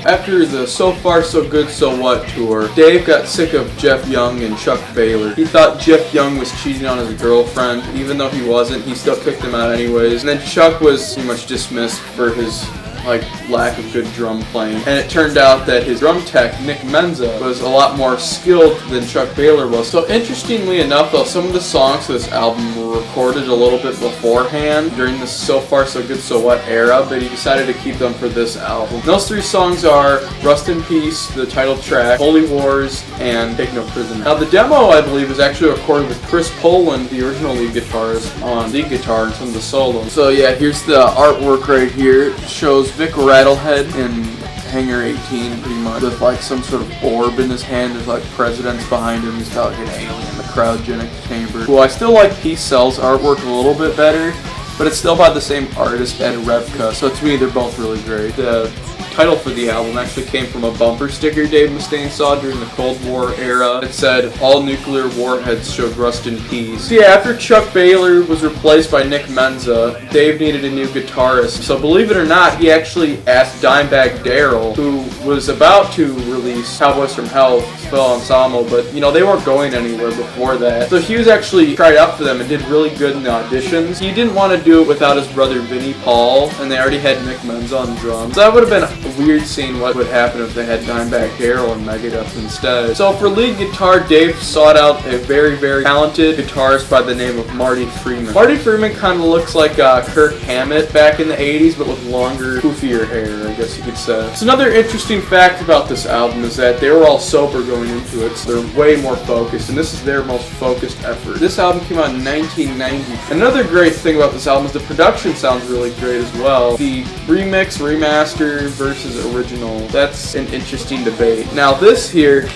After the So Far So Good So What tour, Dave got sick of Jeff Young and Chuck Baylor. He thought Jeff Young was cheating on his girlfriend. Even though he wasn't, he still kicked him out anyways. And then Chuck was pretty much dismissed for his lack of good drum playing. And it turned out that his drum tech, Nick Menza, was a lot more skilled than Chuck Baylor was. So interestingly enough though, some of the songs for this album were recorded a little bit beforehand during the So Far So Good So What era, but he decided to keep them for this album. And those 3 songs are Rust in Peace, the title track, Holy Wars, and Take No Prisoner. Now the demo, I believe, is actually recorded with Chris Poland, the original lead guitarist, on lead guitar and some of the solos. So yeah, here's the artwork right here. It shows Vic Rattlehead in Hangar 18 pretty much, with some sort of orb in his hand. There's presidents behind him. He's got an alien, the cryogenic chamber. Well, I still like Peace Cell's artwork a little bit better, but it's still by the same artist, Ed Repka, so to me they're both really great. The title for the album actually came from a bumper sticker Dave Mustaine saw during the Cold War era. It said, "All nuclear warheads showed rust in peace." So yeah, after Chuck Baylor was replaced by Nick Menza, Dave needed a new guitarist. So believe it or not, he actually asked Dimebag Darrell, who was about to release Cowboys from Hell, Spell Ensemble, but they weren't going anywhere before that. So he was actually tried out for them and did really good in the auditions. He didn't want to do it without his brother Vinnie Paul, and they already had Nick Menza on drums. So that would have been a weird seeing what would happen if they had Dimebag Darrell and Megadeth instead. So for lead guitar, Dave sought out a very, very talented guitarist by the name of Marty Freeman. Marty Freeman kind of looks like Kirk Hammett back in the 80s, but with longer, poofier hair, I guess you could say. So another interesting fact about this album is that they were all sober going into it, so they're way more focused, and this is their most focused effort. This album came out in 1990. Another great thing about this album is the production sounds really great as well. The remix, remaster versus original, that's an interesting debate. Now this here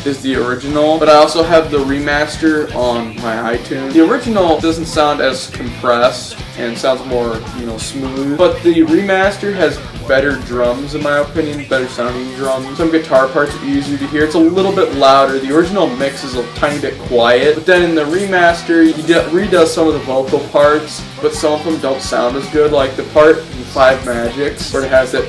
is the original, but I also have the remaster on my iTunes. The original doesn't sound as compressed and sounds more, smooth, but the remaster has better drums in my opinion, better sounding drums. Some guitar parts are easier to hear. It's a little bit louder. The original mix is a tiny bit quiet, but then in the remaster, he redoes some of the vocal parts, but some of them don't sound as good, like the part in Five Magics, where it has that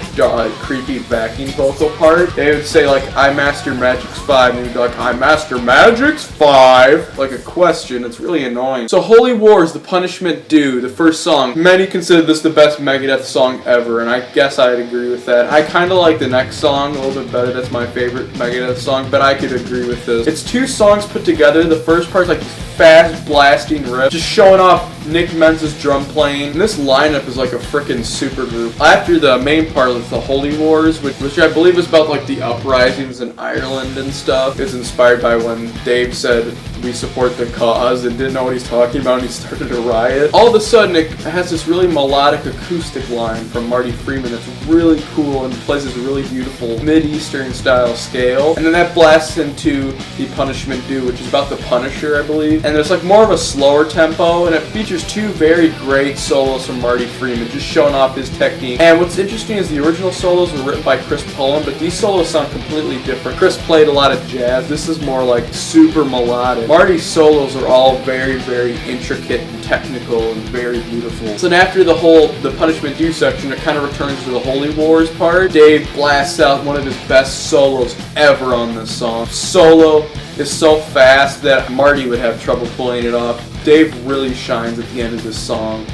creepy backing vocal part. They would say I master Magics 5, and he'd be like, I master Magics 5, like a question. It's really annoying. So Holy Wars, The Punishment Due, the first song. Many consider this the best Megadeth song ever, and I guess I'd agree with that. I kind of like the next song a little bit better. That's my favorite Megadeth song, but I could agree with this. It's 2 songs put together. The first part's this fast blasting riff, just showing off Nick Menza's drum playing. And this lineup is like a frickin' super group. After the main part of the Holy Wars, which I believe is about the uprisings in Ireland and stuff, is inspired by when Dave said, "We support the cause," and didn't know what he's talking about, and he started a riot. All of a sudden, it has this really melodic acoustic line from Marty Freeman that's really cool and plays this really beautiful Mid-Eastern style scale. And then that blasts into The Punishment Due, which is about the Punisher, I believe. And there's more of a slower tempo, and it features 2 very great solos from Marty Freeman, just showing off his technique. And what's interesting is the original solos were written by Chris Poland, but these solos sound completely different. Chris played a lot of jazz. This is more super melodic. Marty's solos are all very, very intricate and technical and very beautiful. So then after the Punishment Due section, it kind of returns to the Holy Wars part. Dave blasts out one of his best solos ever on this song. Solo is so fast that Marty would have trouble pulling it off. Dave really shines at the end of this song.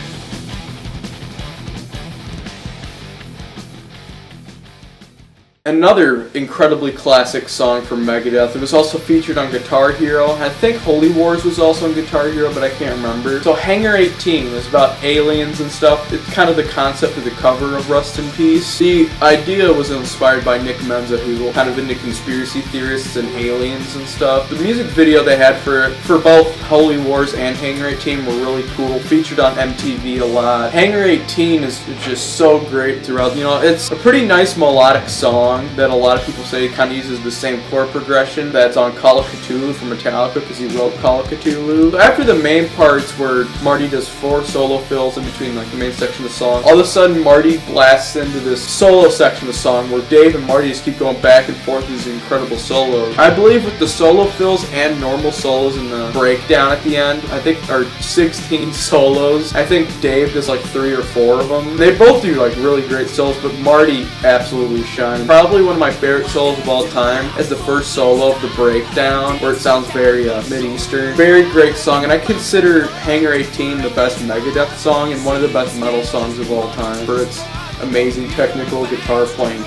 Another incredibly classic song from Megadeth. It was also featured on Guitar Hero. I think Holy Wars was also on Guitar Hero, but I can't remember. So Hangar 18 is about aliens and stuff. It's kind of the concept of the cover of Rust in Peace. The idea was inspired by Nick Menza, who's kind of into conspiracy theorists and aliens and stuff. The music video they had for both Holy Wars and Hangar 18 were really cool. Featured on MTV a lot. Hangar 18 is just so great throughout. It's a pretty nice melodic song that a lot of people say kind of uses the same chord progression that's on Call of Cthulhu from Metallica, because he wrote Call of Cthulhu. So after the main parts where Marty does 4 solo fills in between the main section of the song, all of a sudden Marty blasts into this solo section of the song where Dave and Marty just keep going back and forth these incredible solos. I believe with the solo fills and normal solos in the breakdown at the end, I think are 16 solos. I think Dave does 3 or 4 of them. They both do really great solos, but Marty absolutely shines. probably one of my favorite solos of all time is the first solo of the breakdown, where it sounds very Mid-Eastern. Very great song, and I consider Hangar 18 the best Megadeth song and one of the best metal songs of all time for its amazing technical guitar playing.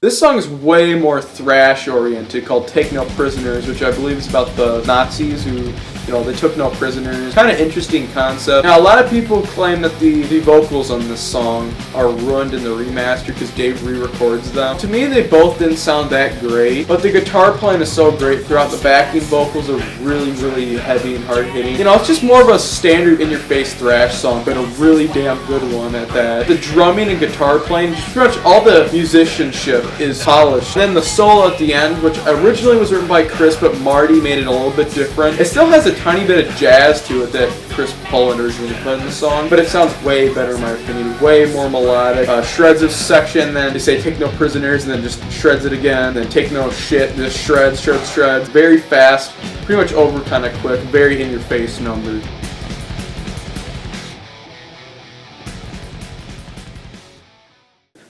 This song is way more thrash-oriented, called Take No Prisoners, which I believe is about the Nazis who, they took no prisoners. Kind of interesting concept. Now, a lot of people claim that the vocals on this song are ruined in the remaster because Dave re-records them. To me, they both didn't sound that great, but the guitar playing is so great throughout. The backing vocals are really, really heavy and hard-hitting. It's just more of a standard in-your-face thrash song, but a really damn good one at that. The drumming and guitar playing, just pretty much all the musicianship is polished. Then the solo at the end, which originally was written by Chris, but Marty made it a little bit different. It still has a tiny bit of jazz to it that Chris Poland originally put in the song, but it sounds way better in my opinion. Way more melodic. Shreds of section, then they say take no prisoners, and then just shreds it again, then take no shit, just shreds. Very fast, pretty much over kind of quick, very in-your-face number.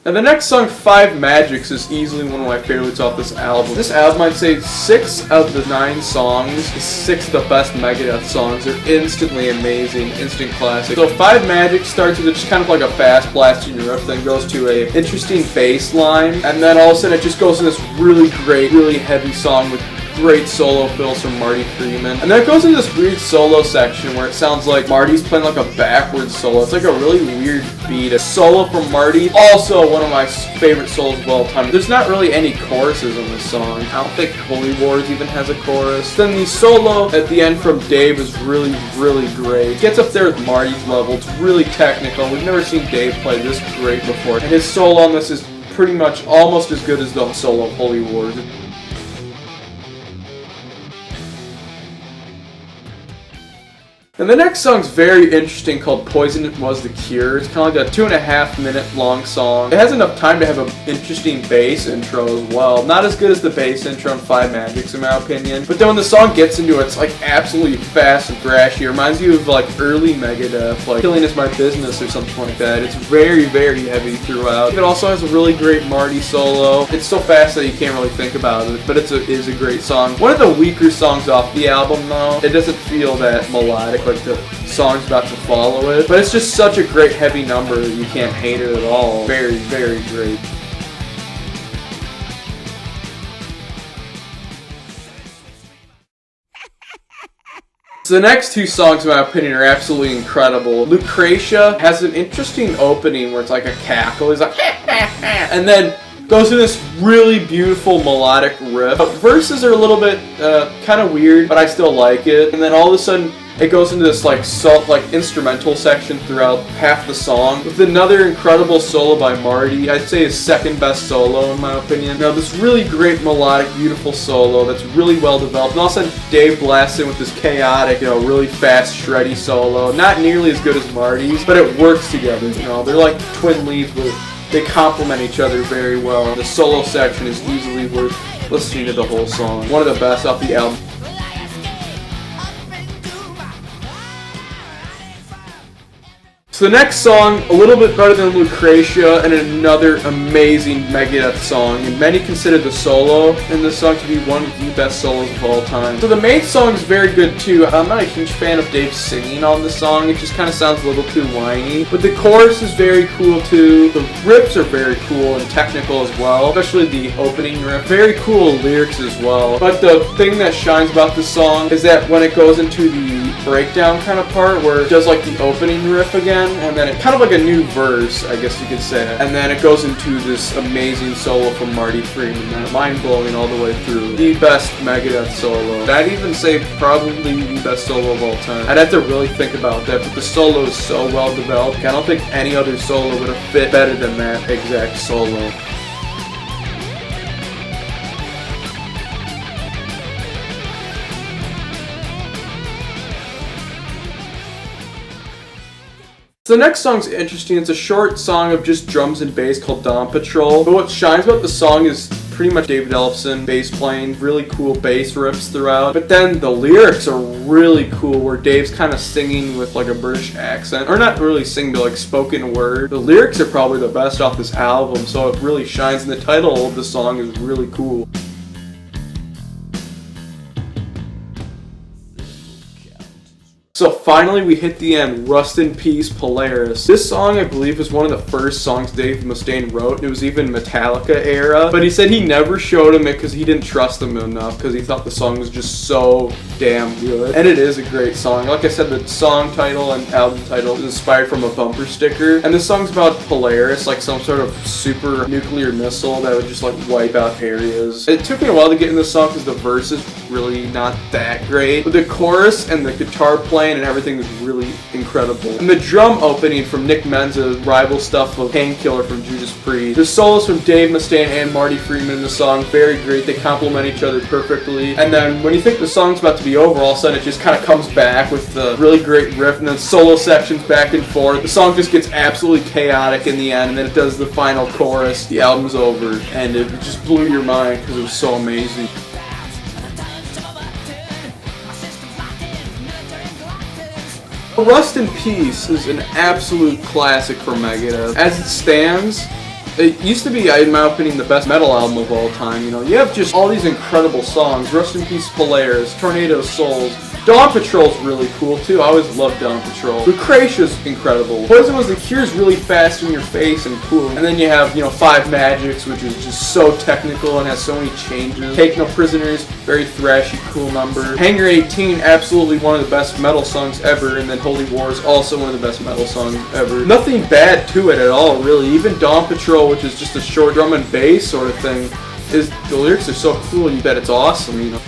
And the next song, Five Magics, is easily one of my favorites off this album. This album, I'd say 6 of the 9 songs is 6 of the best Megadeth songs. They're instantly amazing, instant classic. So Five Magics starts with just kind of like a fast blasting riff, then goes to a interesting bass line, and then all of a sudden it just goes to this really great, really heavy song with great solo fills from Marty Freeman. And then it goes into this weird solo section where it sounds like Marty's playing like a backwards solo. It's like a really weird beat. A solo from Marty, also one of my favorite solos of all time. There's not really any choruses on this song. I don't think Holy Wars even has a chorus. Then the solo at the end from Dave is really, really great. It gets up there with Marty's level. It's really technical. We've never seen Dave play this great before. And his solo on this is pretty much almost as good as the solo of Holy Wars. And the next song's very interesting, called Poison Was the Cure. It's kind of like a 2.5-minute long song. It has enough time to have an interesting bass intro as well. Not as good as the bass intro in Five Magics in my opinion. But then when the song gets into it, it's like absolutely fast and thrashy. It reminds you of like early Megadeth, like Killing Is My Business or something like that. It's very, very heavy throughout. It also has a really great Marty solo. It's so fast that you can't really think about it, but it is a great song. One of the weaker songs off the album though. It doesn't feel that melodic like the songs about to follow it, but it's just such a great heavy number that you can't hate it at all. Very, very great. So the next 2 songs, in my opinion, are absolutely incredible. Lucretia has an interesting opening where it's like a cackle. He's like, and then goes through this really beautiful melodic riff. Verses are a little bit kind of weird, but I still like it. And then all of a sudden, it goes into this like instrumental section throughout half the song with another incredible solo by Marty. I'd say his second best solo in my opinion. Now this really great melodic, beautiful solo that's really well developed. And all of a sudden Dave blasts in with this chaotic, really fast, shreddy solo. Not nearly as good as Marty's, but it works together. They're like twin leads, but they complement each other very well. The solo section is easily worth listening to the whole song. One of the best off the album. So the next song, a little bit better than Lucretia, and another amazing Megadeth song. And many consider the solo in this song to be one of the best solos of all time. So the main song is very good too. I'm not a huge fan of Dave singing on the song. It just kind of sounds a little too whiny. But the chorus is very cool too. The riffs are very cool and technical as well, especially the opening riff. Very cool lyrics as well. But the thing that shines about this song is that when it goes into the breakdown kind of part where it does like the opening riff again, and then it kind of like a new verse, I guess you could say, and then it goes into this amazing solo from Marty Freeman, mind-blowing all the way through. The best Megadeth solo. I'd even say probably the best solo of all time. I'd have to really think about that, but the solo is so well developed. I don't think any other solo would have fit better than that exact solo. So the next song's interesting. It's a short song of just drums and bass called Dawn Patrol. But what shines about the song is pretty much David Ellefson bass playing, really cool bass riffs throughout. But then the lyrics are really cool, where Dave's kind of singing with like a British accent, or not really singing, but like spoken word. The lyrics are probably the best off this album, so it really shines, and the title of the song is really cool. So finally we hit the end, Rust in Peace, Polaris. This song I believe was one of the first songs Dave Mustaine wrote. It was even Metallica era, but he said he never showed him it because he didn't trust him enough, because he thought the song was just so damn good. And it is a great song. Like I said, the song title and album title is inspired from a bumper sticker, and this song's about Polaris, like some sort of super nuclear missile that would just like wipe out areas. It took me a while to get in this song because the verse is really not that great, but the chorus and the guitar playing and everything is really incredible. And the drum opening from Nick Menza's rival stuff of Painkiller from Judas Priest. The solos from Dave Mustaine and Marty Friedman in the song, very great. They complement each other perfectly. And then when you think the song's about to be over, all of a sudden it just kind of comes back with the really great riff and then solo sections back and forth. The song just gets absolutely chaotic in the end, and then it does the final chorus. The album's over, and it just blew your mind because it was so amazing. Rust in Peace is an absolute classic for Megadeth. As it stands, it used to be, in my opinion, the best metal album of all time. You know, you have just all these incredible songs. Rust in Peace, Polaris, Tornado of Souls. Dawn Patrol's really cool too. I always loved Dawn Patrol. Lucretia's incredible. Poison Was the Cure's really fast in your face and cool. And then you have, you know, Five Magics, which is just so technical and has so many changes. Take No Prisoners, very thrashy, cool number. Hangar 18, absolutely one of the best metal songs ever. And then Holy War is also one of the best metal songs ever. Nothing bad to it at all, really. Even Dawn Patrol, which is just a short drum and bass sort of thing, the lyrics are so cool that it's awesome, you know.